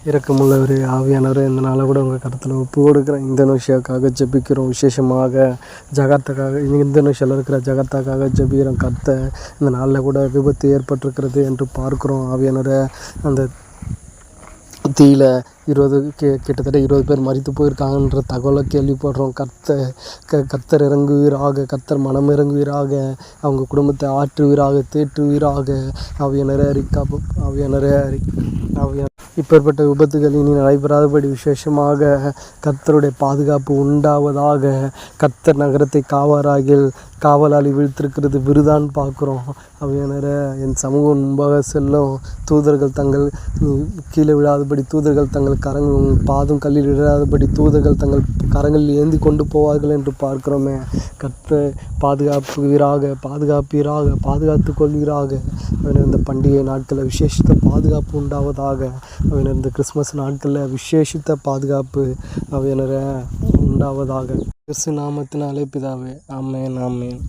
இரக்கமுள்ளவரே, ஆவியானவரே, இந்த நாளை கூட உங்கள் கருத்தில் ஒப்பு கொடுக்குறேன். இந்தோனேஷியாவுக்காக ஜெபிக்கிறோம். விசேஷமாக ஜகார்த்தாக்காக, இந்தோனேஷியாவில் இருக்கிற ஜகார்த்தாக்காக ஜெபிக்கிறோம். இந்த நாளில் கூட விபத்து ஏற்பட்டிருக்கிறது என்று பார்க்குறோம். ஆவியானவரே, அந்த தீயில கிட்டத்தட்ட 20 பேர் மரித்து போயிருக்காங்கன்ற தகவலை கேள்விப்படுறோம். கர்த்தர் இறங்குவீராக, கர்த்தர் மனம் இறங்குவீராக, அவங்க குடும்பத்தை ஆற்றுவீராக, தேற்றுவீராக. ஆவியானவரே இப்பேற்பட்ட விபத்துகள் இனி நடைபெறாதபடி விசேஷமாக கர்த்தருடைய பாதுகாப்பு உண்டாவதாக. கர்த்தர் நகரத்தை காவலாளி வீழ்த்திருக்கிறது விருதான் பார்க்குறோம். ஆவியானவரே, என் சமூகம் முன்பாக செல்லும் தூதர்கள் தங்கள் கீழே விழாதபடி, தூதர்கள் தங்கள் பாதம் கல்லில் விழாதபடி, தூதர்கள் தங்கள் கரங்களில் ஏந்தி கொண்டு போவார்கள் என்று பார்க்கிறோமே. கர்த்தர் பாதுகாப்பீராக, பாதுகாத்து கொள்வீராக. இந்த பண்டிகை நாட்களில் விசேஷித்த பாதுகாப்பு உண்டாவதாக. இந்த கிறிஸ்மஸ் நாட்களில் விசேஷித்த பாதுகாப்பு உண்டாவதாக. கிறிஸ்து நாமத்தினாலே பிதாவே, ஆமென், ஆமென்.